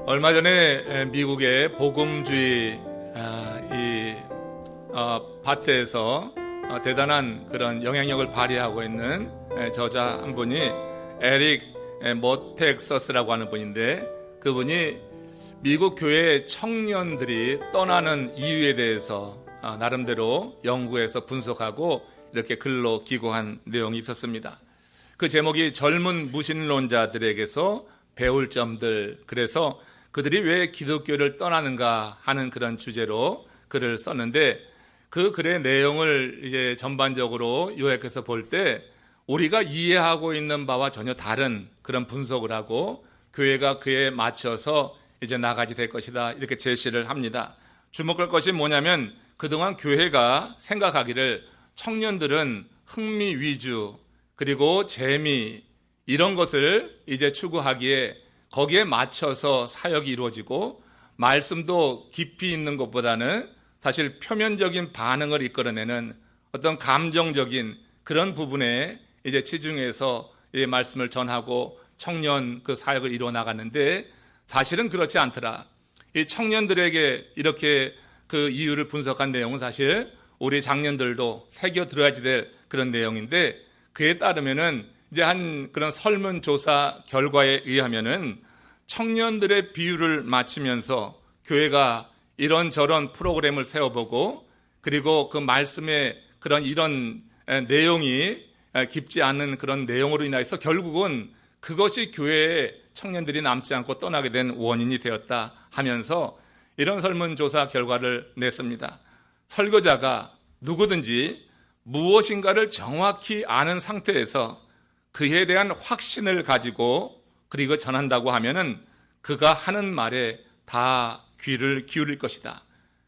얼마 전에 미국의 복음주의 파트에서 대단한 그런 영향력을 발휘하고 있는 저자 한 분이 에릭 모텍서스라고 하는 분인데, 그분이 미국 교회 청년들이 떠나는 이유에 대해서 나름대로 연구해서 분석하고 이렇게 글로 기고한 내용이 있었습니다. 그 제목이 젊은 무신론자들에게서 배울 점들, 그래서 그들이 왜 기독교를 떠나는가 하는 그런 주제로 글을 썼는데, 그 글의 내용을 이제 전반적으로 요약해서 볼 때 우리가 이해하고 있는 바와 전혀 다른 그런 분석을 하고 교회가 그에 맞춰서 이제 나가게 될 것이다, 이렇게 제시를 합니다. 주목할 것이 뭐냐면, 그동안 교회가 생각하기를 청년들은 흥미 위주 그리고 재미 이런 것을 이제 추구하기에 거기에 맞춰서 사역이 이루어지고, 말씀도 깊이 있는 것보다는 사실 표면적인 반응을 이끌어내는 어떤 감정적인 그런 부분에 이제 치중해서 이 말씀을 전하고 청년 그 사역을 이루어 나갔는데, 사실은 그렇지 않더라. 이 청년들에게 이렇게 그 이유를 분석한 내용은 사실 우리 장년들도 새겨 들어야지 될 그런 내용인데, 그에 따르면은 이제 한 그런 설문조사 결과에 의하면은 청년들의 비율을 맞추면서 교회가 이런저런 프로그램을 세워보고, 그리고 그 말씀에 그런 이런 내용이 깊지 않은 그런 내용으로 인해서 결국은 그것이 교회에 청년들이 남지 않고 떠나게 된 원인이 되었다 하면서 이런 설문조사 결과를 냈습니다. 설교자가 누구든지 무엇인가를 정확히 아는 상태에서 그에 대한 확신을 가지고 그리고 전한다고 하면은 그가 하는 말에 다 귀를 기울일 것이다,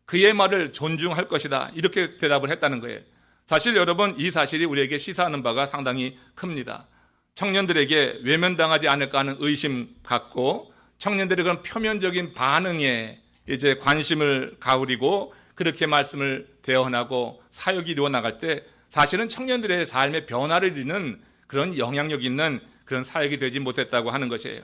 그의 말을 존중할 것이다, 이렇게 대답을 했다는 거예요. 사실 여러분, 이 사실이 우리에게 시사하는 바가 상당히 큽니다. 청년들에게 외면당하지 않을까 하는 의심 갖고 청년들의 그런 표면적인 반응에 이제 관심을 가우리고 그렇게 말씀을 대언하고 사역이 이루어 나갈 때 사실은 청년들의 삶의 변화를 이루는 그런 영향력 있는 그런 사역이 되지 못했다고 하는 것이에요.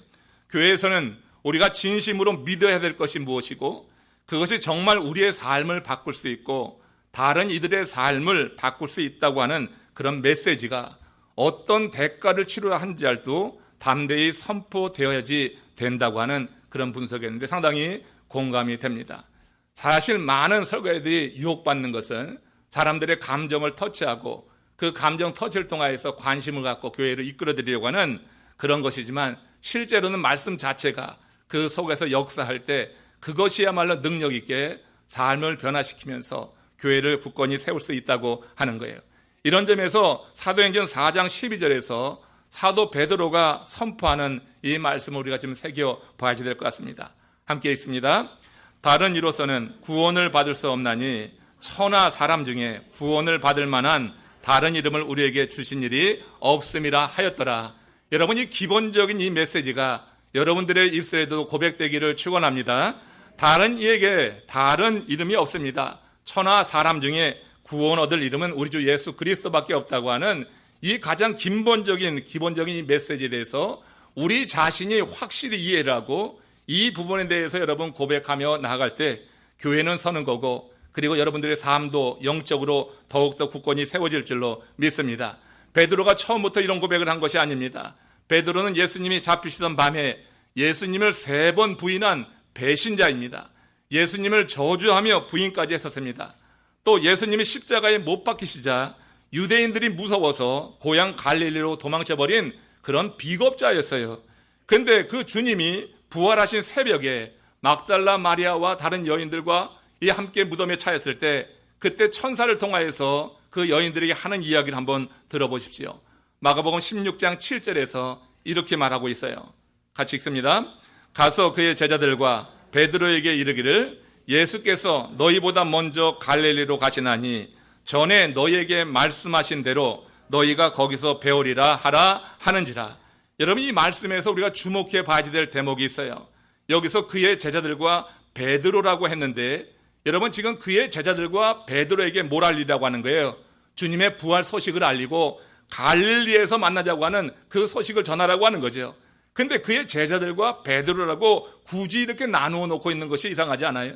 교회에서는 우리가 진심으로 믿어야 될 것이 무엇이고, 그것이 정말 우리의 삶을 바꿀 수 있고 다른 이들의 삶을 바꿀 수 있다고 하는 그런 메시지가 어떤 대가를 치러야 하는지 알도 담대히 선포되어야지 된다고 하는 그런 분석이었는데 상당히 공감이 됩니다. 사실 많은 설교자들이 유혹받는 것은 사람들의 감정을 터치하고 그 감정 터치를 통해서 관심을 갖고 교회를 이끌어드리려고 하는 그런 것이지만, 실제로는 말씀 자체가 그 속에서 역사할 때 그것이야말로 능력 있게 삶을 변화시키면서 교회를 굳건히 세울 수 있다고 하는 거예요. 이런 점에서 사도행전 4장 12절에서 사도 베드로가 선포하는 이 말씀을 우리가 지금 새겨봐야 될 것 같습니다. 함께 읽습니다. 다른 이로서는 구원을 받을 수 없나니 천하 사람 중에 구원을 받을 만한 다른 이름을 우리에게 주신 일이 없음이라 하였더라. 여러분, 이 기본적인 이 메시지가 여러분들의 입술에도 고백되기를 축원합니다. 다른 이에게 다른 이름이 없습니다. 천하 사람 중에 구원 얻을 이름은 우리 주 예수 그리스도밖에 없다고 하는 이 가장 기본적인 이 메시지에 대해서 우리 자신이 확실히 이해를 하고 이 부분에 대해서 여러분 고백하며 나아갈 때 교회는 서는 거고, 그리고 여러분들의 삶도 영적으로 더욱더 굳건히 세워질 줄로 믿습니다. 베드로가 처음부터 이런 고백을 한 것이 아닙니다. 베드로는 예수님이 잡히시던 밤에 예수님을 3번 부인한 배신자입니다. 예수님을 저주하며 부인까지 했었습니다. 또 예수님이 십자가에 못 박히시자 유대인들이 무서워서 고향 갈릴리로 도망쳐버린 그런 비겁자였어요. 그런데 그 주님이 부활하신 새벽에 막달라 마리아와 다른 여인들과 이 함께 무덤에 차였을 때, 그때 천사를 통하여서 그 여인들에게 하는 이야기를 한번 들어보십시오. 마가복음 16장 7절에서 이렇게 말하고 있어요. 같이 읽습니다. 가서 그의 제자들과 베드로에게 이르기를 예수께서 너희보다 먼저 갈릴리로 가시나니 전에 너희에게 말씀하신 대로 너희가 거기서 배우리라 하라 하는지라. 여러분, 이 말씀에서 우리가 주목해 봐야 될 대목이 있어요. 여기서 그의 제자들과 베드로라고 했는데, 여러분 지금 그의 제자들과 베드로에게 뭘 알리라고 하는 거예요? 주님의 부활 소식을 알리고 갈릴리에서 만나자고 하는 그 소식을 전하라고 하는 거죠. 근데 그의 제자들과 베드로라고 굳이 이렇게 나누어 놓고 있는 것이 이상하지 않아요?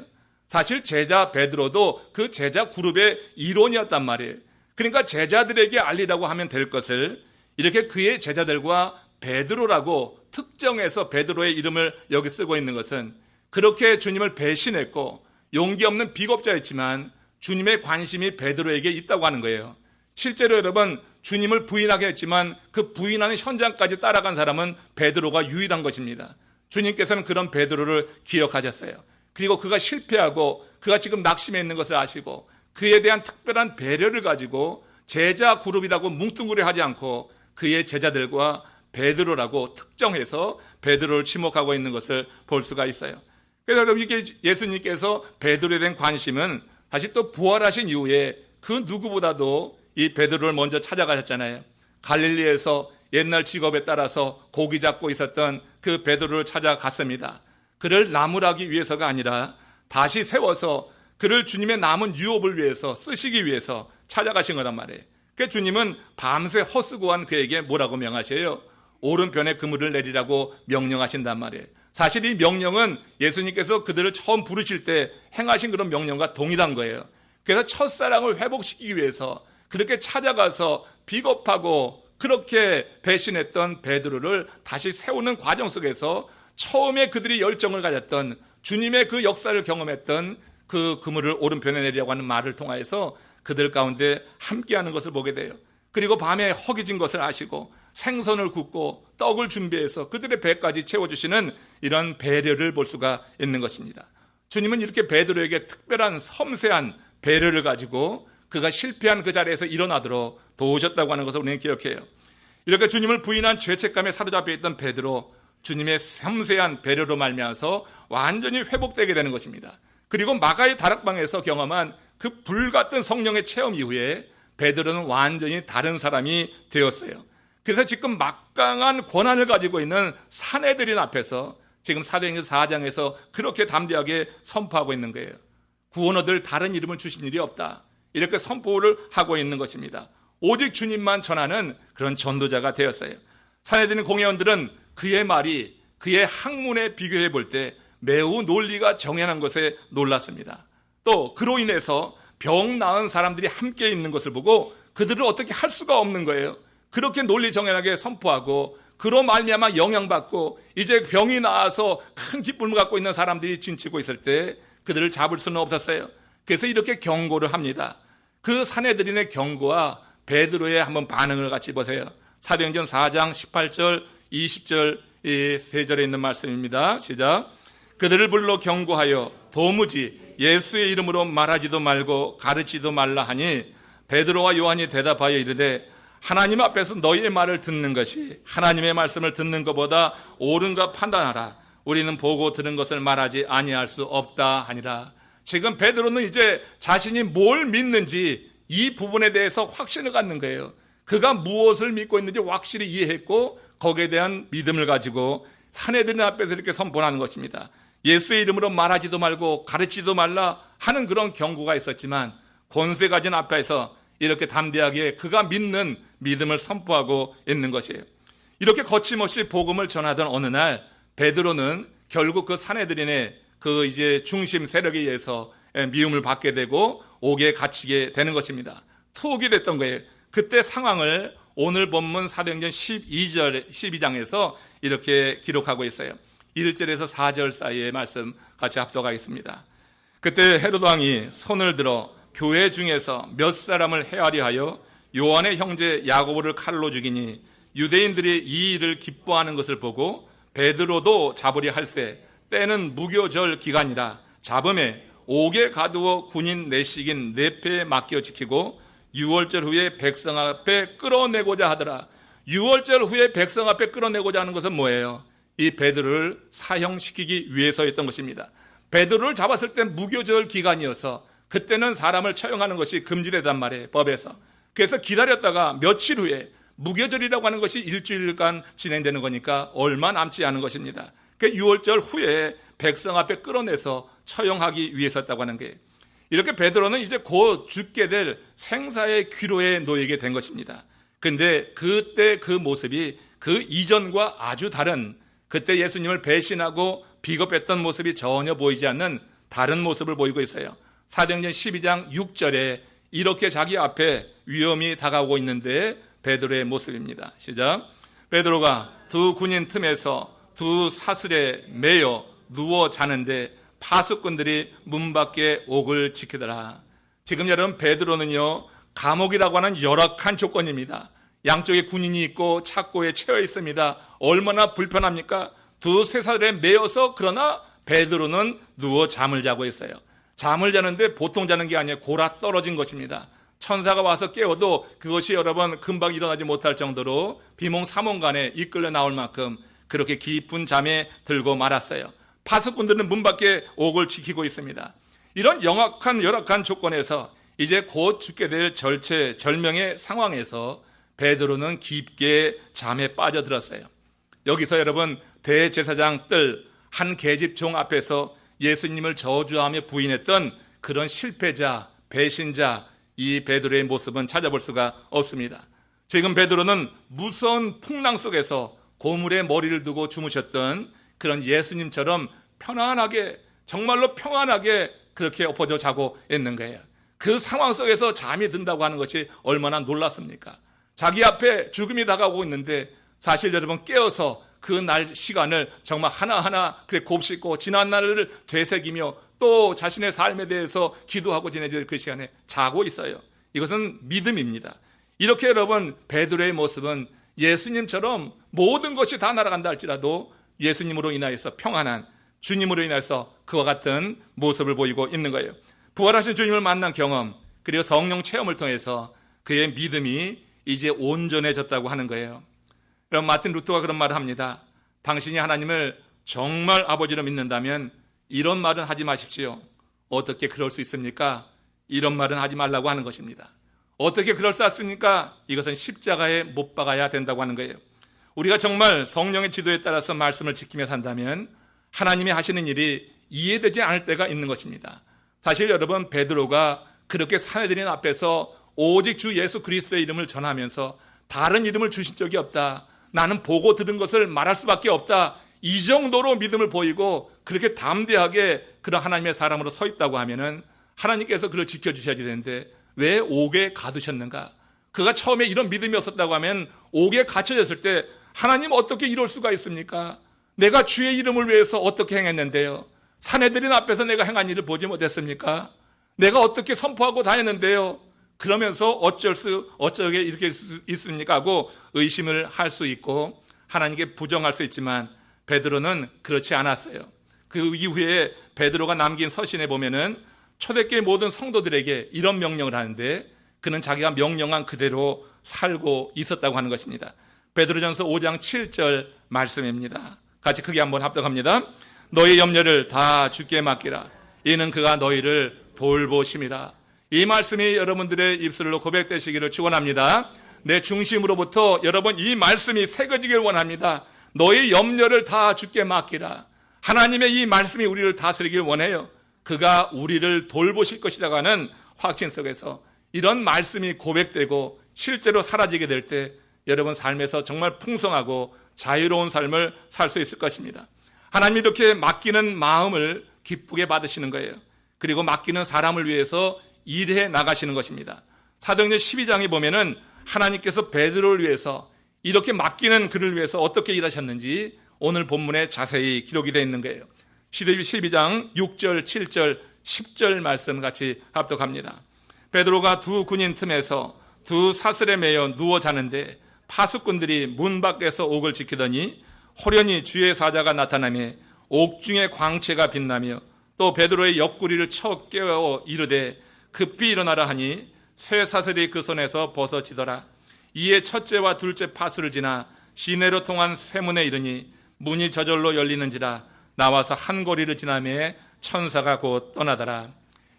사실 제자 베드로도 그 제자 그룹의 일원이었단 말이에요. 그러니까 제자들에게 알리라고 하면 될 것을 이렇게 그의 제자들과 베드로라고 특정해서 베드로의 이름을 여기 쓰고 있는 것은 그렇게 주님을 배신했고 용기 없는 비겁자였지만 주님의 관심이 베드로에게 있다고 하는 거예요. 실제로 여러분, 주님을 부인하게 했지만 그 부인하는 현장까지 따라간 사람은 베드로가 유일한 것입니다. 주님께서는 그런 베드로를 기억하셨어요. 그리고 그가 실패하고 그가 지금 낙심해 있는 것을 아시고 그에 대한 특별한 배려를 가지고 제자 그룹이라고 뭉뚱그려 하지 않고 그의 제자들과 베드로라고 특정해서 베드로를 지목하고 있는 것을 볼 수가 있어요. 그래서 여러분, 이게 예수님께서 베드로에 대한 관심은 다시 또 부활하신 이후에 그 누구보다도 이 베드로를 먼저 찾아가셨잖아요. 갈릴리에서 옛날 직업에 따라서 고기 잡고 있었던 그 베드로를 찾아갔습니다. 그를 나무라기 위해서가 아니라 다시 세워서 그를 주님의 남은 유업을 위해서 쓰시기 위해서 찾아가신 거란 말이에요. 그러니까 주님은 밤새 헛수고한 그에게 뭐라고 명하셔요? 오른편에 그물을 내리라고 명령하신단 말이에요. 사실 이 명령은 예수님께서 그들을 처음 부르실 때 행하신 그런 명령과 동일한 거예요. 그래서 첫사랑을 회복시키기 위해서 그렇게 찾아가서 비겁하고 그렇게 배신했던 베드로를 다시 세우는 과정 속에서 처음에 그들이 열정을 가졌던 주님의 그 역사를 경험했던 그 그물을 오른편에 내리라고 하는 말을 통하여서 그들 가운데 함께하는 것을 보게 돼요. 그리고 밤에 허기진 것을 아시고 생선을 굽고 떡을 준비해서 그들의 배까지 채워주시는 이런 배려를 볼 수가 있는 것입니다. 주님은 이렇게 베드로에게 특별한 섬세한 배려를 가지고 그가 실패한 그 자리에서 일어나도록 도우셨다고 하는 것을 우리는 기억해요. 이렇게 주님을 부인한 죄책감에 사로잡혀 있던 베드로, 주님의 섬세한 배려로 말미암아서 완전히 회복되게 되는 것입니다. 그리고 마가의 다락방에서 경험한 그 불같은 성령의 체험 이후에 베드로는 완전히 다른 사람이 되었어요. 그래서 지금 막강한 권한을 가지고 있는 사내들인 앞에서 지금 사도행전 4장에서 그렇게 담대하게 선포하고 있는 거예요. 구원 얻을 다른 이름을 주신 일이 없다, 이렇게 선포를 하고 있는 것입니다. 오직 주님만 전하는 그런 전도자가 되었어요. 사내들인 공회원들은 그의 말이 그의 학문에 비교해 볼 때 매우 논리가 정연한 것에 놀랐습니다. 또 그로 인해서 병 나은 사람들이 함께 있는 것을 보고 그들을 어떻게 할 수가 없는 거예요. 그렇게 논리 정연하게 선포하고 그로 말미암아 영향받고 이제 병이 나아서 큰 기쁨을 갖고 있는 사람들이 진치고 있을 때 그들을 잡을 수는 없었어요. 그래서 이렇게 경고를 합니다. 그 사내들인의 경고와 베드로의 한번 반응을 같이 보세요. 사도행전 4장 18절 20절 이 세 절에 있는 말씀입니다. 시작. 그들을 불러 경고하여 도무지 예수의 이름으로 말하지도 말고 가르치지도 말라 하니 베드로와 요한이 대답하여 이르되 하나님 앞에서 너희의 말을 듣는 것이 하나님의 말씀을 듣는 것보다 옳은가 판단하라. 우리는 보고 들은 것을 말하지 아니할 수 없다 하니라. 지금 베드로는 이제 자신이 뭘 믿는지 이 부분에 대해서 확신을 갖는 거예요. 그가 무엇을 믿고 있는지 확실히 이해했고 거기에 대한 믿음을 가지고 사내들 앞에서 이렇게 선포하는 것입니다. 예수의 이름으로 말하지도 말고 가르치지도 말라 하는 그런 경고가 있었지만 권세 가진 앞에서 이렇게 담대하게 그가 믿는 믿음을 선포하고 있는 것이에요. 이렇게 거침없이 복음을 전하던 어느 날 베드로는 결국 그 사내들인의 그 이제 중심 세력에 의해서 미움을 받게 되고 옥에 갇히게 되는 것입니다. 투옥이 됐던 거예요. 그때 상황을 오늘 본문 사도행전 12장에서 이렇게 기록하고 있어요. 1절에서 4절 사이의 말씀 같이 합독하겠습니다. 그때 헤로드 왕이 손을 들어 교회 중에서 몇 사람을 헤아려 하여 요한의 형제 야고보를 칼로 죽이니 유대인들이 이 일을 기뻐하는 것을 보고 베드로도 잡으려 할세 때는 무교절 기간이라 잡음에 옥에 가두어 군인 내식인 네패에 맡겨 지키고 6월절 후에 백성 앞에 끌어내고자 하더라. 6월절 후에 백성 앞에 끌어내고자 하는 것은 뭐예요? 이 베드로를 사형시키기 위해서였던 것입니다. 베드로를 잡았을 때 무교절 기간이어서 그때는 사람을 처형하는 것이 금지되단 말이에요, 법에서. 그래서 기다렸다가 며칠 후에 무교절이라고 하는 것이 일주일간 진행되는 거니까 얼마 남지 않은 것입니다. 그 6월절 후에 백성 앞에 끌어내서 처형하기 위해서였다고 하는 게, 이렇게 베드로는 이제 곧 죽게 될 생사의 귀로에 놓이게 된 것입니다. 근데 그때 그 모습이 그 이전과 아주 다른 그때 예수님을 배신하고 비겁했던 모습이 전혀 보이지 않는 다른 모습을 보이고 있어요. 사도행전 12장 6절에 이렇게 자기 앞에 위험이 다가오고 있는데 베드로의 모습입니다. 시작. 베드로가 두 군인 틈에서 두 사슬에 매여 누워 자는데 파수꾼들이 문 밖에 옥을 지키더라. 지금 여러분, 베드로는요, 감옥이라고 하는 열악한 조건입니다. 양쪽에 군인이 있고 착고에 채워 있습니다. 얼마나 불편합니까? 두 쇠사슬에 매여서, 그러나 베드로는 누워 잠을 자고 있어요. 잠을 자는데 보통 자는 게 아니에요. 골아 떨어진 것입니다. 천사가 와서 깨워도 그것이 여러분 금방 일어나지 못할 정도로 비몽사몽간에 이끌려 나올 만큼 그렇게 깊은 잠에 들고 말았어요. 파수꾼들은 문 밖에 옥을 지키고 있습니다. 이런 열악한 조건에서 이제 곧 죽게 될 절체절명의 상황에서 베드로는 깊게 잠에 빠져들었어요. 여기서 여러분, 대제사장 뜰 한 계집종 앞에서 예수님을 저주하며 부인했던 그런 실패자, 배신자, 이 베드로의 모습은 찾아볼 수가 없습니다. 지금 베드로는 무서운 풍랑 속에서 고물에 머리를 두고 주무셨던 그런 예수님처럼 편안하게, 정말로 평안하게 그렇게 엎어져 자고 있는 거예요. 그 상황 속에서 잠이 든다고 하는 것이 얼마나 놀랐습니까? 자기 앞에 죽음이 다가오고 있는데 사실 여러분, 깨어서 그 날 시간을 정말 하나하나 그래 곱씹고 지난 날을 되새기며 또 자신의 삶에 대해서 기도하고 지내질 그 시간에 자고 있어요. 이것은 믿음입니다. 이렇게 여러분, 베드로의 모습은 예수님처럼 모든 것이 다 날아간다 할지라도 예수님으로 인하여서 평안한, 주님으로 인해서 그와 같은 모습을 보이고 있는 거예요. 부활하신 주님을 만난 경험, 그리고 성령 체험을 통해서 그의 믿음이 이제 온전해졌다고 하는 거예요. 그럼 마틴 루터가 그런 말을 합니다. 당신이 하나님을 정말 아버지로 믿는다면 이런 말은 하지 마십시오. 어떻게 그럴 수 있습니까? 이런 말은 하지 말라고 하는 것입니다. 어떻게 그럴 수 있습니까? 이것은 십자가에 못 박아야 된다고 하는 거예요. 우리가 정말 성령의 지도에 따라서 말씀을 지키며 산다면 하나님이 하시는 일이 이해되지 않을 때가 있는 것입니다. 사실 여러분, 베드로가 그렇게 사내들인 앞에서 오직 주 예수 그리스도의 이름을 전하면서 다른 이름을 주신 적이 없다, 나는 보고 들은 것을 말할 수밖에 없다, 이 정도로 믿음을 보이고 그렇게 담대하게 그런 하나님의 사람으로 서 있다고 하면은 하나님께서 그를 지켜주셔야 되는데 왜 옥에 가두셨는가? 그가 처음에 이런 믿음이 없었다고 하면 옥에 갇혀졌을 때 하나님 어떻게 이럴 수가 있습니까? 내가 주의 이름을 위해서 어떻게 행했는데요? 사내들인 앞에서 내가 행한 일을 보지 못했습니까? 내가 어떻게 선포하고 다녔는데요? 그러면서 어쩌게 이렇게 있습니까? 하고 의심을 할 수 있고 하나님께 부정할 수 있지만 베드로는 그렇지 않았어요. 그 이후에 베드로가 남긴 서신에 보면은 초대교회 모든 성도들에게 이런 명령을 하는데 그는 자기가 명령한 그대로 살고 있었다고 하는 것입니다. 베드로전서 5장 7절 말씀입니다. 같이 크게 한번 합독합니다. 너희 염려를 다 주께 맡기라. 이는 그가 너희를 돌보심이라. 이 말씀이 여러분들의 입술로 고백되시기를 축원합니다. 내 중심으로부터 여러분 이 말씀이 새겨지길 원합니다. 너희 염려를 다 주께 맡기라. 하나님의 이 말씀이 우리를 다스리길 원해요. 그가 우리를 돌보실 것이라고 하는 확신 속에서 이런 말씀이 고백되고 실제로 사라지게 될 때 여러분 삶에서 정말 풍성하고 자유로운 삶을 살 수 있을 것입니다. 하나님이 이렇게 맡기는 마음을 기쁘게 받으시는 거예요. 그리고 맡기는 사람을 위해서 일해 나가시는 것입니다. 사도행전 12장에 보면은 하나님께서 베드로를 위해서 이렇게 맡기는 그를 위해서 어떻게 일하셨는지 오늘 본문에 자세히 기록이 되어 있는 거예요. 12장 6절, 7절, 10절 말씀 같이 합독합니다. 베드로가 두 군인 틈에서 두 사슬에 매여 누워 자는데 파수꾼들이 문 밖에서 옥을 지키더니 호련히 주의 사자가 나타나며 옥중의 광채가 빛나며 또 베드로의 옆구리를 쳐 깨워 이르되 급히 일어나라 하니 쇠사슬이 그 손에서 벗어지더라. 이에 첫째와 둘째 파수를 지나 시내로 통한 쇠문에 이르니 문이 저절로 열리는지라 나와서 한 거리를 지나매 천사가 곧 떠나더라.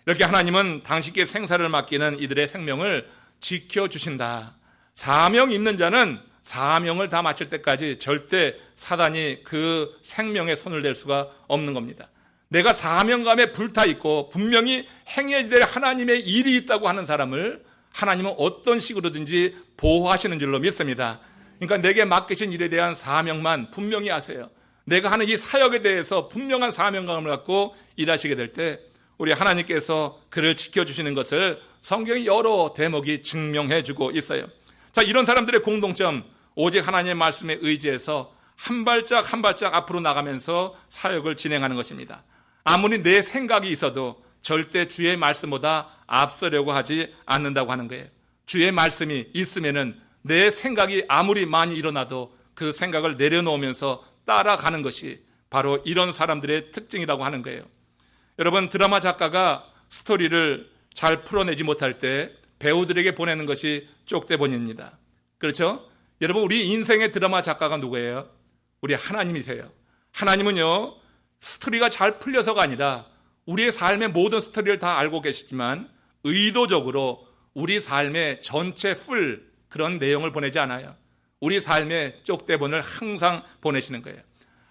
이렇게 하나님은 당신께 생사를 맡기는 이들의 생명을 지켜주신다. 사명 있는 자는 사명을 다 마칠 때까지 절대 사단이 그 생명에 손을 댈 수가 없는 겁니다. 내가 사명감에 불타있고 분명히 행해야 될 하나님의 일이 있다고 하는 사람을 하나님은 어떤 식으로든지 보호하시는 줄로 믿습니다. 그러니까 내게 맡기신 일에 대한 사명만 분명히 아세요. 내가 하는 이 사역에 대해서 분명한 사명감을 갖고 일하시게 될 때 우리 하나님께서 그를 지켜주시는 것을 성경의 여러 대목이 증명해 주고 있어요. 자, 이런 사람들의 공동점, 오직 하나님의 말씀에 의지해서 한 발짝 한 발짝 앞으로 나가면서 사역을 진행하는 것입니다. 아무리 내 생각이 있어도 절대 주의 말씀보다 앞서려고 하지 않는다고 하는 거예요. 주의 말씀이 있으면은 내 생각이 아무리 많이 일어나도 그 생각을 내려놓으면서 따라가는 것이 바로 이런 사람들의 특징이라고 하는 거예요. 여러분, 드라마 작가가 스토리를 잘 풀어내지 못할 때 배우들에게 보내는 것이 쪽대본입니다. 그렇죠? 여러분, 우리 인생의 드라마 작가가 누구예요? 우리 하나님이세요. 하나님은요, 스토리가 잘 풀려서가 아니라 우리의 삶의 모든 스토리를 다 알고 계시지만 의도적으로 우리 삶의 전체 풀 그런 내용을 보내지 않아요. 우리 삶의 쪽대본을 항상 보내시는 거예요.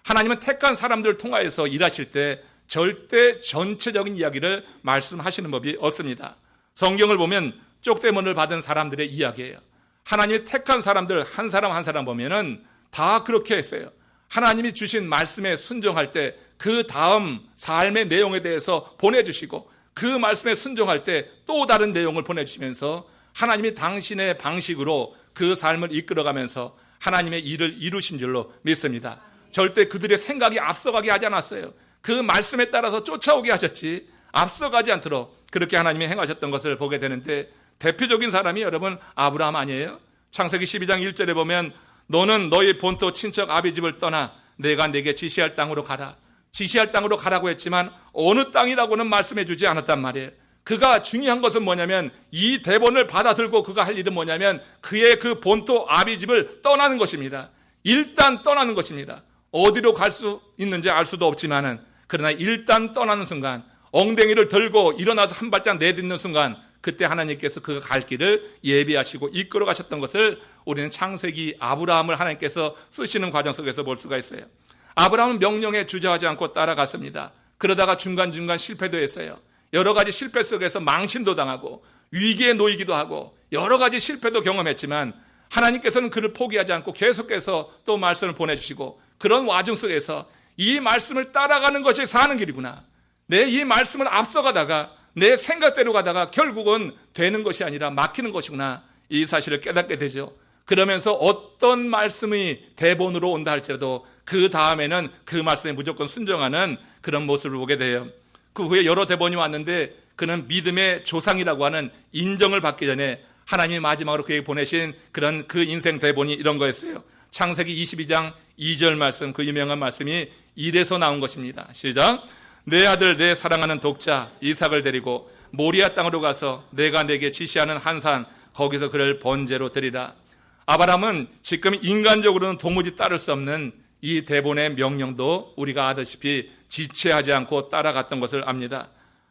하나님은 택한 사람들을 통하여서 일하실 때 절대 전체적인 이야기를 말씀하시는 법이 없습니다. 성경을 보면 쪽대본을 받은 사람들의 이야기예요. 하나님이 택한 사람들 한 사람 한 사람 보면은 다 그렇게 했어요. 하나님이 주신 말씀에 순종할 때 그 다음 삶의 내용에 대해서 보내주시고 그 말씀에 순종할 때 또 다른 내용을 보내주시면서 하나님이 당신의 방식으로 그 삶을 이끌어가면서 하나님의 일을 이루신 줄로 믿습니다. 절대 그들의 생각이 앞서가게 하지 않았어요. 그 말씀에 따라서 쫓아오게 하셨지 앞서가지 않도록 그렇게 하나님이 행하셨던 것을 보게 되는데, 대표적인 사람이 여러분 아브라함 아니에요? 창세기 12장 1절에 보면 너는 너희 본토 친척 아비 집을 떠나 내가 네게 지시할 땅으로 가라. 지시할 땅으로 가라고 했지만 어느 땅이라고는 말씀해 주지 않았단 말이에요. 그가 중요한 것은 뭐냐면 이 대본을 받아들고 그가 할 일은 뭐냐면 그의 그 본토 아비 집을 떠나는 것입니다. 일단 떠나는 것입니다. 어디로 갈 수 있는지 알 수도 없지만은 그러나 일단 떠나는 순간 엉덩이를 들고 일어나서 한 발짝 내딛는 순간 그때 하나님께서 그 갈 길을 예비하시고 이끌어 가셨던 것을 우리는 창세기 아브라함을 하나님께서 쓰시는 과정 속에서 볼 수가 있어요. 아브라함은 명령에 주저하지 않고 따라갔습니다. 그러다가 중간중간 실패도 했어요. 여러 가지 실패 속에서 망신도 당하고 위기에 놓이기도 하고 여러 가지 실패도 경험했지만 하나님께서는 그를 포기하지 않고 계속해서 또 말씀을 보내주시고 그런 와중 속에서 이 말씀을 따라가는 것이 사는 길이구나. 내 이 말씀을 앞서가다가 내 생각대로 가다가 결국은 되는 것이 아니라 막히는 것이구나. 이 사실을 깨닫게 되죠. 그러면서 어떤 말씀이 대본으로 온다 할지라도 그 다음에는 그 말씀에 무조건 순종하는 그런 모습을 보게 돼요. 그 후에 여러 대본이 왔는데 그는 믿음의 조상이라고 하는 인정을 받기 전에 하나님이 마지막으로 그에게 보내신 그런 그 인생 대본이 이런 거였어요. 창세기 22장 2절 말씀, 그 유명한 말씀이 이래서 나온 것입니다. 시작. 내 아들 내 사랑하는 독자 이삭을 데리고 모리아 땅으로 가서 내가 내게 지시하는 한 산 거기서 그를 번제로 드리라. 아브라함은 지금 인간적으로는 도무지 따를 수 없는 이 대본의 명령도 우리가 아다시피 지체하지 않고 따라갔던 것을 압니다.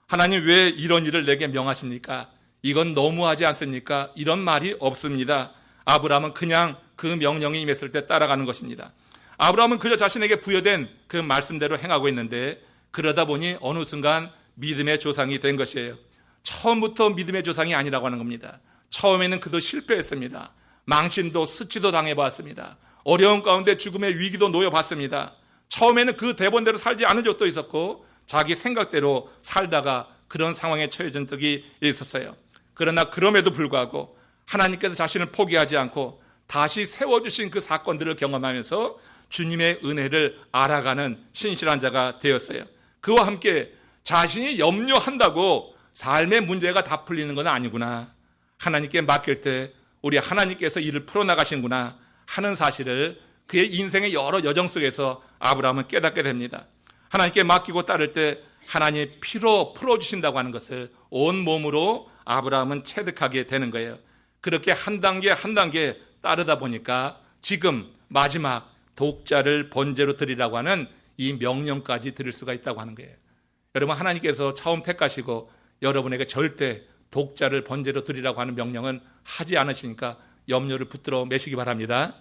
하나님 왜 이런 일을 내게 명하십니까? 이건 너무하지 않습니까? 이런 말이 없습니다. 아브라함은 그냥 그 명령이 임했을 때 따라가는 것입니다. 아브라함은 그저 자신에게 부여된 그 말씀대로 행하고 있는데 그러다 보니 어느 순간 믿음의 조상이 된 것이에요. 처음부터 믿음의 조상이 아니라고 하는 겁니다. 처음에는 그도 실패했습니다. 망신도 수치도 당해봤습니다. 어려운 가운데 죽음의 위기도 놓여봤습니다. 처음에는 그 대본대로 살지 않은 적도 있었고 자기 생각대로 살다가 그런 상황에 처해진 적이 있었어요. 그러나 그럼에도 불구하고 하나님께서 자신을 포기하지 않고 다시 세워주신 그 사건들을 경험하면서 주님의 은혜를 알아가는 신실한 자가 되었어요. 그와 함께 자신이 염려한다고 삶의 문제가 다 풀리는 건 아니구나. 하나님께 맡길 때 우리 하나님께서 일을 풀어나가시는구나 하는 사실을 그의 인생의 여러 여정 속에서 아브라함은 깨닫게 됩니다. 하나님께 맡기고 따를 때 하나님의 피로 풀어주신다고 하는 것을 온 몸으로 아브라함은 체득하게 되는 거예요. 그렇게 한 단계 한 단계 따르다 보니까 지금 마지막 독자를 번제로 드리라고 하는 이 명령까지 드릴 수가 있다고 하는 거예요. 여러분, 하나님께서 처음 택하시고 여러분에게 절대 독자를 번제로 드리라고 하는 명령은 하지 않으시니까 염려를 붙들어 매시기 바랍니다.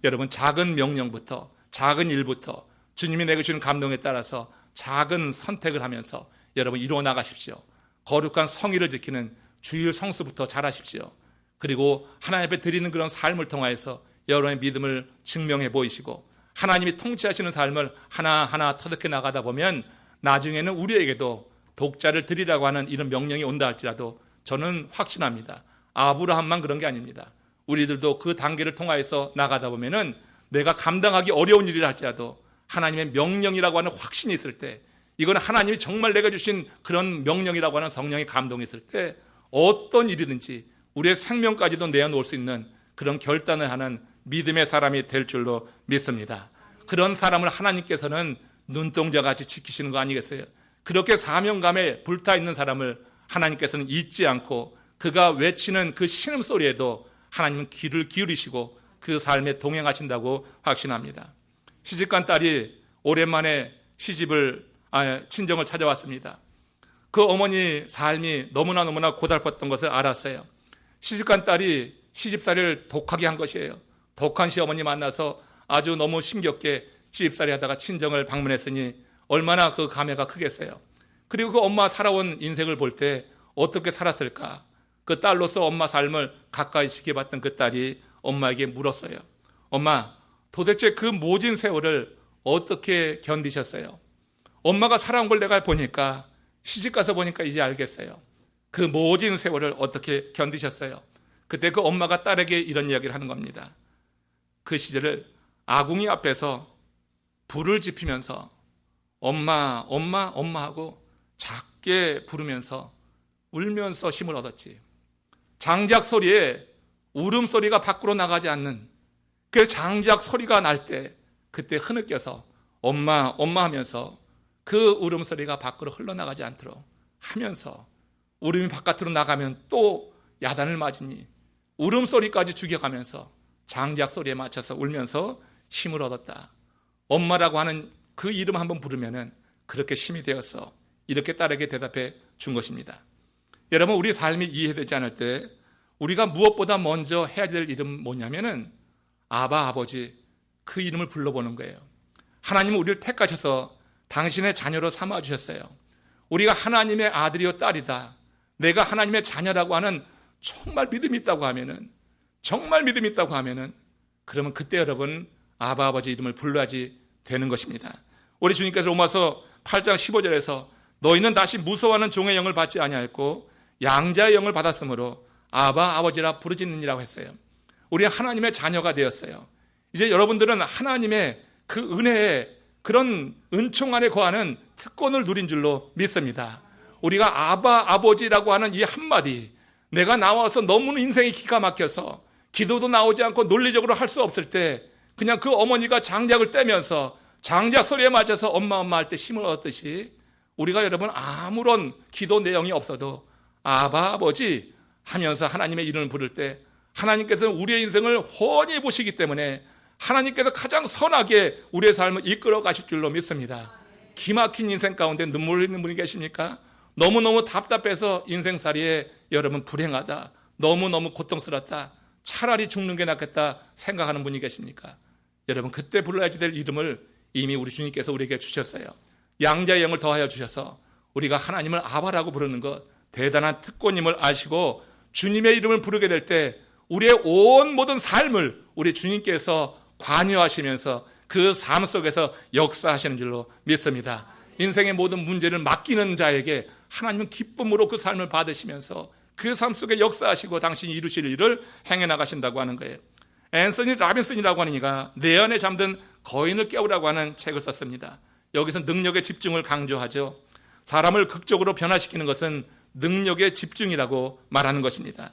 여러분, 작은 명령부터 작은 일부터 주님이 내게 주는 감동에 따라서 작은 선택을 하면서 여러분 이루어 나가십시오. 거룩한 성의를 지키는 주일 성수부터 잘하십시오. 그리고 하나님 앞에 드리는 그런 삶을 통하여서 여러분의 믿음을 증명해 보이시고 하나님이 통치하시는 삶을 하나하나 터득해 나가다 보면 나중에는 우리에게도 독자를 드리라고 하는 이런 명령이 온다 할지라도 저는 확신합니다. 아브라함만 그런 게 아닙니다. 우리들도 그 단계를 통하여서 나가다 보면은 내가 감당하기 어려운 일이라 할지라도 하나님의 명령이라고 하는 확신이 있을 때, 이건 하나님이 정말 내가 주신 그런 명령이라고 하는 성령의 감동이 있을 때 어떤 일이든지 우리의 생명까지도 내어놓을 수 있는 그런 결단을 하는 믿음의 사람이 될 줄로 믿습니다. 그런 사람을 하나님께서는 눈동자같이 지키시는 거 아니겠어요? 그렇게 사명감에 불타있는 사람을 하나님께서는 잊지 않고 그가 외치는 그 신음소리에도 하나님은 귀를 기울이시고 그 삶에 동행하신다고 확신합니다. 시집간 딸이 오랜만에 친정을 찾아왔습니다. 그 어머니 삶이 너무나 고달팠던 것을 알았어요. 시집간 딸이 시집살이를 독하게 한 것이에요. 독한 시어머니 만나서 아주 너무 힘겹게 시집살이 하다가 친정을 방문했으니 얼마나 그 감회가 크겠어요. 그리고 그 엄마 살아온 인생을 볼 때 어떻게 살았을까? 그 딸로서 엄마 삶을 가까이 지켜봤던 그 딸이 엄마에게 물었어요. 엄마, 도대체 그 모진 세월을 어떻게 견디셨어요? 엄마가 살아온 걸 내가 보니까, 시집가서 보니까 이제 알겠어요. 그 모진 세월을 어떻게 견디셨어요? 그때 그 엄마가 딸에게 이런 이야기를 하는 겁니다. 그 시절을 아궁이 앞에서 불을 지피면서 엄마 하고 작게 부르면서 울면서 힘을 얻었지. 장작 소리에 울음소리가 밖으로 나가지 않는 그 장작 소리가 날 때 그때 흐느껴서 엄마 하면서 그 울음소리가 밖으로 흘러나가지 않도록 하면서 울음이 바깥으로 나가면 또 야단을 맞으니 울음소리까지 죽여가면서 장작 소리에 맞춰서 울면서 힘을 얻었다. 엄마라고 하는 그 이름 한번 부르면은 그렇게 힘이 되었어. 이렇게 딸에게 대답해 준 것입니다. 여러분, 우리 삶이 이해되지 않을 때 우리가 무엇보다 먼저 해야 될 일은 뭐냐면은 아버지, 그 이름을 불러보는 거예요. 하나님은 우리를 택하셔서 당신의 자녀로 삼아주셨어요. 우리가 하나님의 아들이요 딸이다, 내가 하나님의 자녀라고 하는 정말 믿음이 있다고 하면은, 그러면 그때 여러분 아버지 이름을 불러야지 되는 것입니다. 우리 주님께서 로마서 8장 15절에서 너희는 다시 무서워하는 종의 영을 받지 아니하였고 양자의 영을 받았으므로 아버지라 부르짖느니라고 했어요. 우리 하나님의 자녀가 되었어요. 이제 여러분들은 하나님의 그 은혜에, 그런 은총 안에 거하는 특권을 누린 줄로 믿습니다. 우리가 아버지라고 하는 이 한마디, 내가 나와서 너무 인생이 기가 막혀서 기도도 나오지 않고 논리적으로 할 수 없을 때 그냥 그 어머니가 장작을 떼면서 장작 소리에 맞아서 엄마 할 때 힘을 얻듯이 우리가 여러분 아무런 기도 내용이 없어도 아버지 하면서 하나님의 이름을 부를 때 하나님께서는 우리의 인생을 훤히 보시기 때문에 하나님께서 가장 선하게 우리의 삶을 이끌어 가실 줄로 믿습니다. 기막힌 인생 가운데 눈물 흘리는 분이 계십니까? 너무너무 답답해서 인생살이에 여러분 불행하다, 너무너무 고통스럽다, 차라리 죽는 게 낫겠다 생각하는 분이 계십니까? 여러분, 그때 불러야지 될 이름을 이미 우리 주님께서 우리에게 주셨어요. 양자의 영을 더하여 주셔서 우리가 하나님을 아바라고 부르는 것 대단한 특권임을 아시고 주님의 이름을 부르게 될 때 우리의 온 모든 삶을 우리 주님께서 관여하시면서 그 삶 속에서 역사하시는 줄로 믿습니다. 인생의 모든 문제를 맡기는 자에게 하나님은 기쁨으로 그 삶을 받으시면서 그 삶 속에 역사하시고 당신이 이루실 일을 행해 나가신다고 하는 거예요. 앤서니 라빈슨이라고 하는 이가 내 안에 잠든 거인을 깨우라고 하는 책을 썼습니다. 여기서 능력의 집중을 강조하죠. 사람을 극적으로 변화시키는 것은 능력의 집중이라고 말하는 것입니다.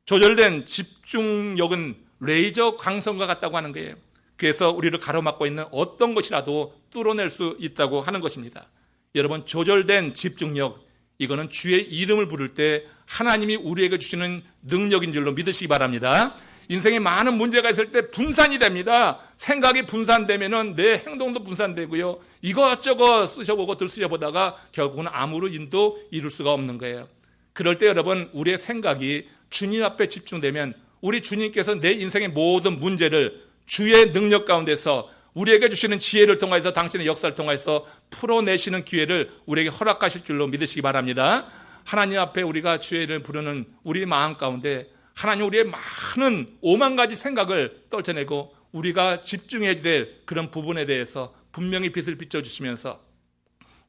조절된 집중력은 레이저 광선과 같다고 하는 거예요. 그래서 우리를 가로막고 있는 어떤 것이라도 뚫어낼 수 있다고 하는 것입니다. 여러분, 조절된 집중력, 이거는 주의 이름을 부를 때 하나님이 우리에게 주시는 능력인 줄로 믿으시기 바랍니다. 인생에 많은 문제가 있을 때 분산이 됩니다. 생각이 분산되면은 내 행동도 분산되고요, 이것저것 쓰셔보고 들쓰셔보다가 결국은 아무런 인도 이룰 수가 없는 거예요. 그럴 때 여러분, 우리의 생각이 주님 앞에 집중되면 우리 주님께서 내 인생의 모든 문제를 주의 능력 가운데서 우리에게 주시는 지혜를 통해서, 당신의 역사를 통해서 풀어내시는 기회를 우리에게 허락하실 줄로 믿으시기 바랍니다. 하나님 앞에 우리가 주의 이름을 부르는 우리 마음 가운데 하나님 우리의 많은 5만 가지 생각을 떨쳐내고 우리가 집중해야 될 그런 부분에 대해서 분명히 빛을 비춰주시면서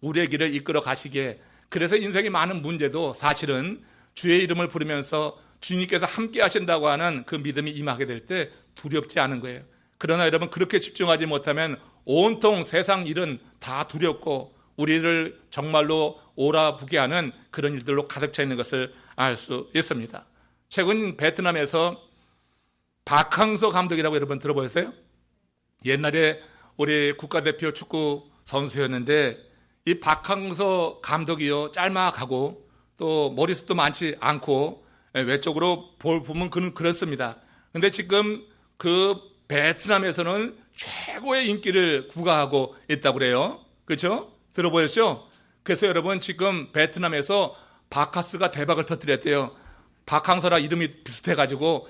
우리의 길을 이끌어 가시기에, 그래서 인생의 많은 문제도 사실은 주의 이름을 부르면서 주님께서 함께 하신다고 하는 그 믿음이 임하게 될 때 두렵지 않은 거예요. 그러나 여러분, 그렇게 집중하지 못하면 온통 세상 일은 다 두렵고 우리를 정말로 오라부게 하는 그런 일들로 가득 차 있는 것을 알 수 있습니다. 최근 베트남에서 박항서 감독이라고 여러분 들어보셨어요? 옛날에 우리 국가대표 축구 선수였는데 이 박항서 감독이요, 짤막하고 또 머리숱도 많지 않고 외적으로 보면 그는 그렇습니다. 근데 지금 그 베트남에서는 최고의 인기를 구가하고 있다고 그래요. 그렇죠? 들어보셨죠? 그래서 여러분, 지금 베트남에서 바카스가 대박을 터뜨렸대요. 박항서라 이름이 비슷해가지고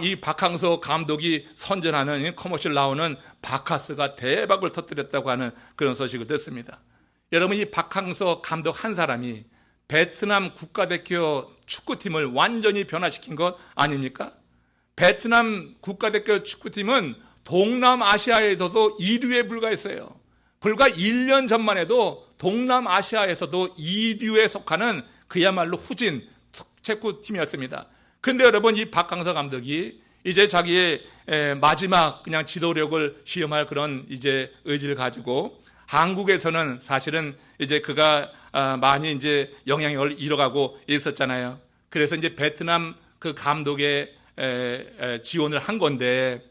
이 박항서 감독이 선전하는 커머셜 나오는 바카스가 대박을 터뜨렸다고 하는 그런 소식을 듣습니다. 여러분, 이 박항서 감독 한 사람이 베트남 국가대표 축구팀을 완전히 변화시킨 것 아닙니까? 베트남 국가대표 축구팀은 동남아시아에서도 2류에 불과했어요. 불과 1년 전만 해도 동남아시아에서도 2류에 속하는 그야말로 후진 축구팀이었습니다. 근데 여러분, 이 박항서 감독이 이제 자기의 마지막 그냥 지도력을 시험할 그런 이제 의지를 가지고 한국에서는 사실은 이제 그가 많이 이제 영향력을 잃어가고 있었잖아요. 그래서 이제 베트남 그 감독의 지원을 한 건데,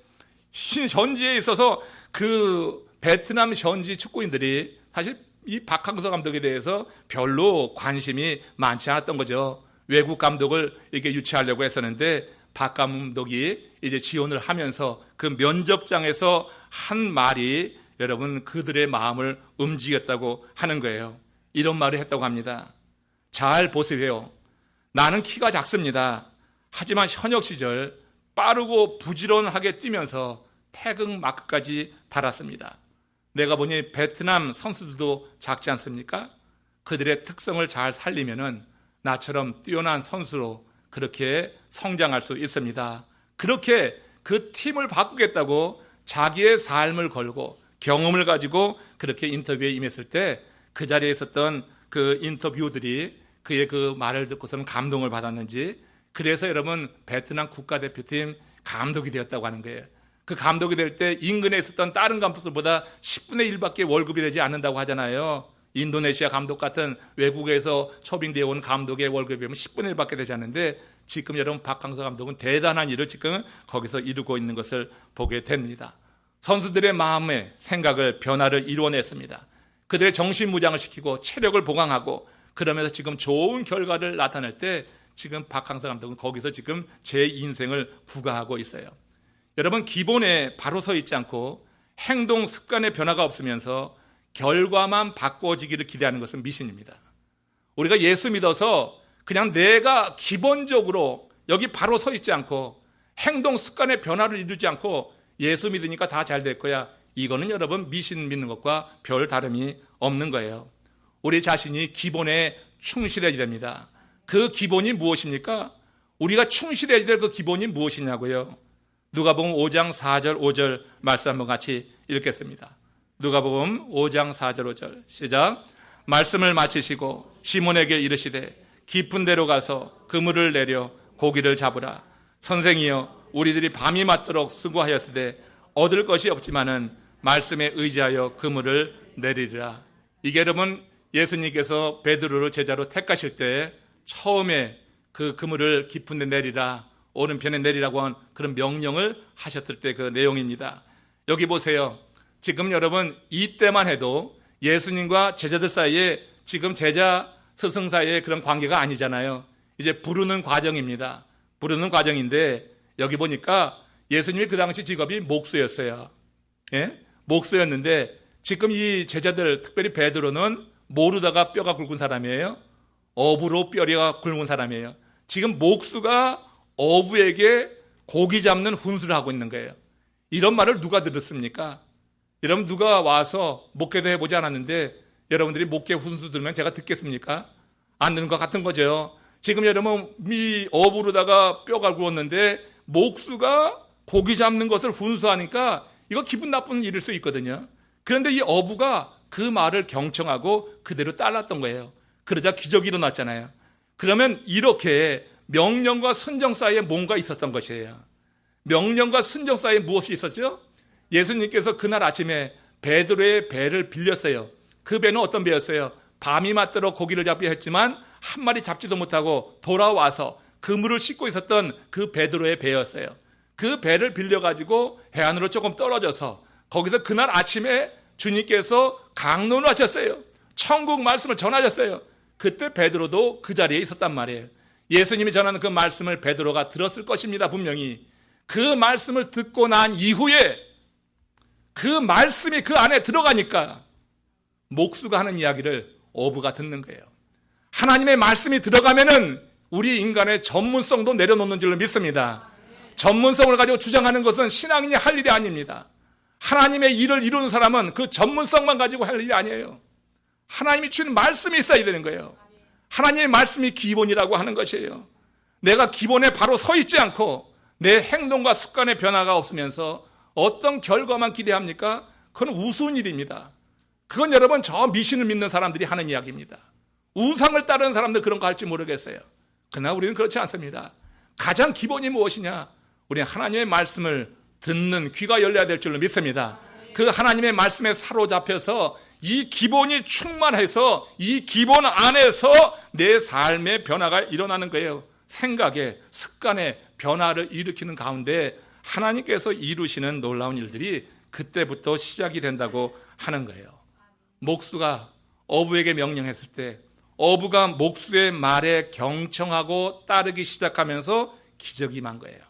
현지에 있어서 그 베트남 현지 축구인들이 사실 이 박항서 감독에 대해서 별로 관심이 많지 않았던 거죠. 외국 감독을 이렇게 유치하려고 했었는데 박 감독이 이제 지원을 하면서 그 면접장에서 한 말이 여러분 그들의 마음을 움직였다고 하는 거예요. 이런 말을 했다고 합니다. 잘 보세요. 나는 키가 작습니다. 하지만 현역 시절 빠르고 부지런하게 뛰면서 태극 마크까지 달았습니다. 내가 보니 베트남 선수들도 작지 않습니까? 그들의 특성을 잘 살리면은 나처럼 뛰어난 선수로 그렇게 성장할 수 있습니다. 그렇게 그 팀을 바꾸겠다고 자기의 삶을 걸고 경험을 가지고 그렇게 인터뷰에 임했을 때 그 자리에 있었던 그 인터뷰들이 그의 그 말을 듣고서는 감동을 받았는지, 그래서 여러분 베트남 국가대표팀 감독이 되었다고 하는 거예요. 그 감독이 될 때 인근에 있었던 다른 감독들보다 10분의 1밖에 월급이 되지 않는다고 하잖아요. 인도네시아 감독 같은 외국에서 초빙되어 온 감독의 월급이 10분의 1밖에 되지 않는데, 지금 여러분 박항서 감독은 대단한 일을 지금 거기서 이루고 있는 것을 보게 됩니다. 선수들의 마음의 생각을 변화를 이루어냈습니다. 그들의 정신무장을 시키고 체력을 보강하고 그러면서 지금 좋은 결과를 나타낼 때 지금 박항서 감독은 거기서 지금 제 인생을 부과하고 있어요. 여러분, 기본에 바로 서 있지 않고 행동 습관의 변화가 없으면서 결과만 바꿔지기를 기대하는 것은 미신입니다. 우리가 예수 믿어서 그냥 내가 기본적으로 여기 바로 서 있지 않고 행동 습관의 변화를 이루지 않고 예수 믿으니까 다 잘 될 거야, 이거는 여러분 미신 믿는 것과 별 다름이 없는 거예요. 우리 자신이 기본에 충실해야 됩니다. 그 기본이 무엇입니까? 우리가 충실해야 될 그 기본이 무엇이냐고요? 누가복음 5장 4절 5절 말씀 한번 같이 읽겠습니다. 누가복음 5장 4절 5절 시작. 말씀을 마치시고 시몬에게 이르시되 깊은 데로 가서 그물을 내려 고기를 잡으라. 선생이여, 우리들이 밤이 맞도록 수고하였으되 얻을 것이 없지만은 말씀에 의지하여 그물을 내리리라. 이게 여러분 예수님께서 베드로를 제자로 택하실 때 처음에 그 그물을 깊은 데 내리라, 오른편에 내리라고 한 그런 명령을 하셨을 때 그 내용입니다. 여기 보세요. 지금 여러분 이때만 해도 예수님과 제자들 사이에 지금 제자 스승 사이에 그런 관계가 아니잖아요. 이제 부르는 과정입니다. 부르는 과정인데 여기 보니까 예수님이 그 당시 직업이 목수였어요. 예? 목수였는데 지금 이 제자들, 특별히 베드로는 모르다가 뼈가 굵은 사람이에요. 어부로 뼈가 굵은 사람이에요. 지금 목수가 어부에게 고기 잡는 훈수를 하고 있는 거예요. 이런 말을 누가 들었습니까? 여러분, 누가 와서 목회도 해보지 않았는데 여러분들이 목회 훈수 들으면 제가 듣겠습니까? 안 듣는 것 같은 거죠. 지금 여러분 이 어부로다가 뼈가 굵었는데 목수가 고기 잡는 것을 훈수하니까 이거 기분 나쁜 일일 수 있거든요. 그런데 이 어부가 그 말을 경청하고 그대로 따랐던 거예요. 그러자 기적이 일어났잖아요. 그러면 이렇게 명령과 순종 사이에 뭔가 있었던 것이에요. 명령과 순종 사이에 무엇이 있었죠? 예수님께서 그날 아침에 베드로의 배를 빌렸어요. 그 배는 어떤 배였어요? 밤이 맞도록 고기를 잡기로 했지만 한 마리 잡지도 못하고 돌아와서 그물을 싣고 있었던 그 베드로의 배였어요. 그 배를 빌려가지고 해안으로 조금 떨어져서 거기서 그날 아침에 주님께서 강론을 하셨어요. 천국 말씀을 전하셨어요. 그때 베드로도 그 자리에 있었단 말이에요. 예수님이 전하는 그 말씀을 베드로가 들었을 것입니다. 분명히. 그 말씀을 듣고 난 이후에 그 말씀이 그 안에 들어가니까 목수가 하는 이야기를 어부가 듣는 거예요. 하나님의 말씀이 들어가면은 우리 인간의 전문성도 내려놓는 줄로 믿습니다. 전문성을 가지고 주장하는 것은 신앙인이 할 일이 아닙니다. 하나님의 일을 이루는 사람은 그 전문성만 가지고 할 일이 아니에요. 하나님이 주는 말씀이 있어야 되는 거예요. 하나님의 말씀이 기본이라고 하는 것이에요. 내가 기본에 바로 서 있지 않고 내 행동과 습관의 변화가 없으면서 어떤 결과만 기대합니까? 그건 우스운 일입니다. 그건 여러분 저 미신을 믿는 사람들이 하는 이야기입니다. 우상을 따르는 사람들 그런 거 할지 모르겠어요. 그러나 우리는 그렇지 않습니다. 가장 기본이 무엇이냐? 우리는 하나님의 말씀을 듣는 귀가 열려야 될 줄로 믿습니다. 그 하나님의 말씀에 사로잡혀서 이 기본이 충만해서 이 기본 안에서 내 삶의 변화가 일어나는 거예요. 생각의 습관의 변화를 일으키는 가운데 하나님께서 이루시는 놀라운 일들이 그때부터 시작이 된다고 하는 거예요. 목수가 어부에게 명령했을 때 어부가 목수의 말에 경청하고 따르기 시작하면서 기적이 임한 거예요.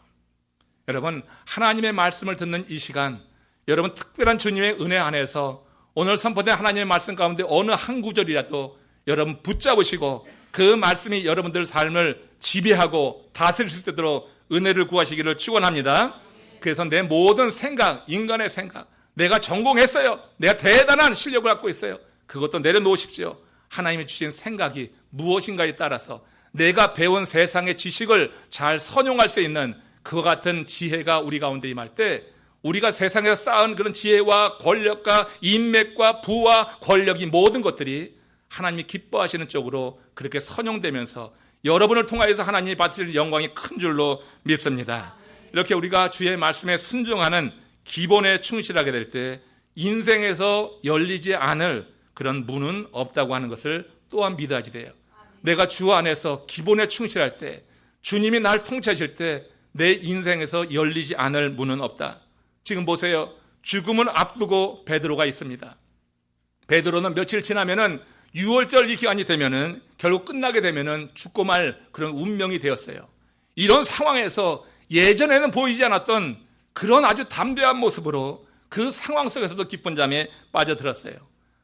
여러분, 하나님의 말씀을 듣는 이 시간, 여러분 특별한 주님의 은혜 안에서 오늘 선포된 하나님의 말씀 가운데 어느 한 구절이라도 여러분 붙잡으시고 그 말씀이 여러분들 삶을 지배하고 다스릴 수 있도록 은혜를 구하시기를 축원합니다. 그래서 내 모든 생각, 인간의 생각, 내가 전공했어요, 내가 대단한 실력을 갖고 있어요, 그것도 내려놓으십시오. 하나님이 주신 생각이 무엇인가에 따라서 내가 배운 세상의 지식을 잘 선용할 수 있는 그와 같은 지혜가 우리 가운데 임할 때 우리가 세상에서 쌓은 그런 지혜와 권력과 인맥과 부와 권력이 모든 것들이 하나님이 기뻐하시는 쪽으로 그렇게 선용되면서 여러분을 통하여서 하나님이 받으실 영광이 큰 줄로 믿습니다. 이렇게 우리가 주의 말씀에 순종하는 기본에 충실하게 될 때 인생에서 열리지 않을 그런 문은 없다고 하는 것을 또한 믿어야지 돼요. 내가 주 안에서 기본에 충실할 때, 주님이 날 통치하실 때 내 인생에서 열리지 않을 문은 없다. 지금 보세요. 죽음을 앞두고 베드로가 있습니다. 베드로는 며칠 지나면은 6월절 이 기간이 되면은 결국 끝나게 되면은 죽고 말 그런 운명이 되었어요. 이런 상황에서 예전에는 보이지 않았던 그런 아주 담대한 모습으로 그 상황 속에서도 기쁜 잠에 빠져들었어요.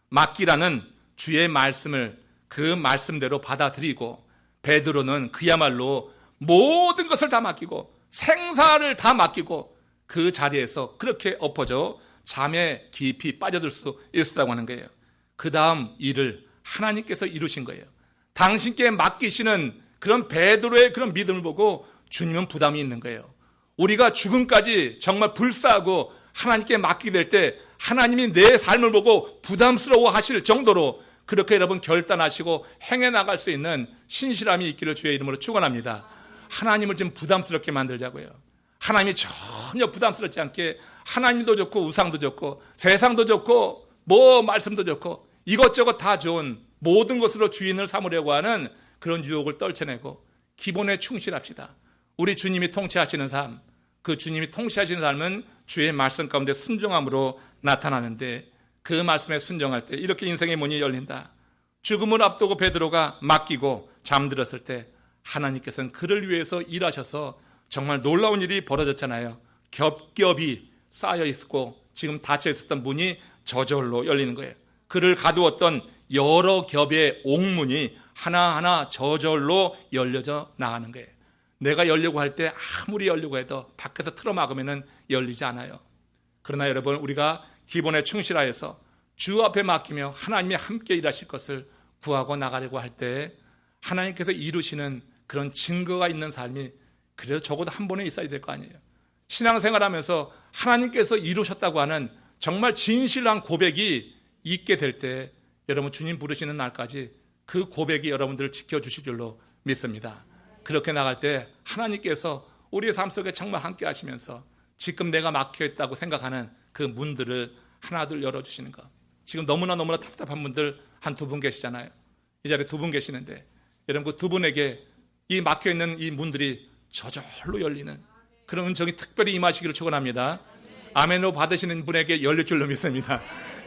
맡기라는 주의 말씀을 그 말씀대로 받아들이고 베드로는 그야말로 모든 것을 다 맡기고 생사를 다 맡기고 그 자리에서 그렇게 엎어져 잠에 깊이 빠져들 수 있었다고 하는 거예요. 그 다음 일을 하나님께서 이루신 거예요. 당신께 맡기시는 그런 베드로의 그런 믿음을 보고 주님은 부담이 있는 거예요. 우리가 죽음까지 정말 불사하고 하나님께 맡기게 될 때 하나님이 내 삶을 보고 부담스러워 하실 정도로 그렇게 여러분 결단하시고 행해 나갈 수 있는 신실함이 있기를 주의 이름으로 축원합니다. 하나님을 좀 부담스럽게 만들자고요. 하나님이 전혀 부담스럽지 않게 하나님도 좋고 우상도 좋고 세상도 좋고 뭐 말씀도 좋고 이것저것 다 좋은 모든 것으로 주인을 삼으려고 하는 그런 유혹을 떨쳐내고 기본에 충실합시다. 우리 주님이 통치하시는 삶, 그 주님이 통치하시는 삶은 주의 말씀 가운데 순종함으로 나타나는데 그 말씀에 순종할 때 이렇게 인생의 문이 열린다. 죽음을 앞두고 베드로가 맡기고 잠들었을 때 하나님께서는 그를 위해서 일하셔서 정말 놀라운 일이 벌어졌잖아요. 겹겹이 쌓여 있었고 지금 닫혀 있었던 문이 저절로 열리는 거예요. 그를 가두었던 여러 겹의 옥문이 하나하나 저절로 열려져 나가는 거예요. 내가 열려고 할 때 아무리 열려고 해도 밖에서 틀어막으면 열리지 않아요. 그러나 여러분, 우리가 기본에 충실하여서 주 앞에 맡기며 하나님이 함께 일하실 것을 구하고 나가려고 할 때 하나님께서 이루시는 그런 증거가 있는 삶이 그래도 적어도 한 번에 있어야 될 거 아니에요. 신앙생활하면서 하나님께서 이루셨다고 하는 정말 진실한 고백이 있게 될 때 여러분 주님 부르시는 날까지 그 고백이 여러분들을 지켜주실 줄로 믿습니다. 그렇게 나갈 때 하나님께서 우리의 삶 속에 정말 함께 하시면서 지금 내가 막혀있다고 생각하는 그 문들을 하나둘 열어주시는 것. 지금 너무나 답답한 분들 한 두 분 계시잖아요. 이 자리에 두 분 계시는데 여러분 그 두 분에게 이 막혀있는 이 문들이 저절로 열리는 그런 은총이 특별히 임하시기를 축원합니다. 아멘으로 받으시는 분에게 열릴 줄로 믿습니다.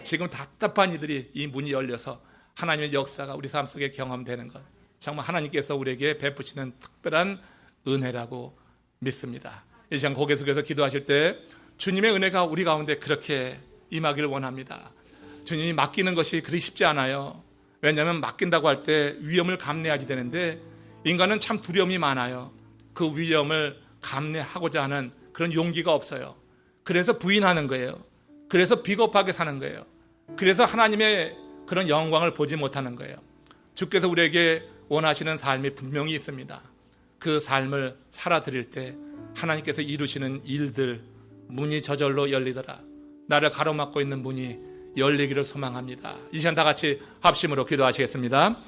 지금 답답한 이들이 이 문이 열려서 하나님의 역사가 우리 삶 속에 경험되는 것, 정말 하나님께서 우리에게 베푸시는 특별한 은혜라고 믿습니다. 이 시간 고개 숙여서 기도하실 때 주님의 은혜가 우리 가운데 그렇게 임하기를 원합니다. 주님이 맡기는 것이 그리 쉽지 않아요. 왜냐하면 맡긴다고 할 때 위험을 감내하지 되는데 인간은 참 두려움이 많아요. 그 위험을 감내하고자 하는 그런 용기가 없어요. 그래서 부인하는 거예요. 그래서 비겁하게 사는 거예요. 그래서 하나님의 그런 영광을 보지 못하는 거예요. 주께서 우리에게 원하시는 삶이 분명히 있습니다. 그 삶을 살아드릴 때 하나님께서 이루시는 일들, 문이 저절로 열리더라. 나를 가로막고 있는 문이 열리기를 소망합니다. 이 시간 다 같이 합심으로 기도하시겠습니다.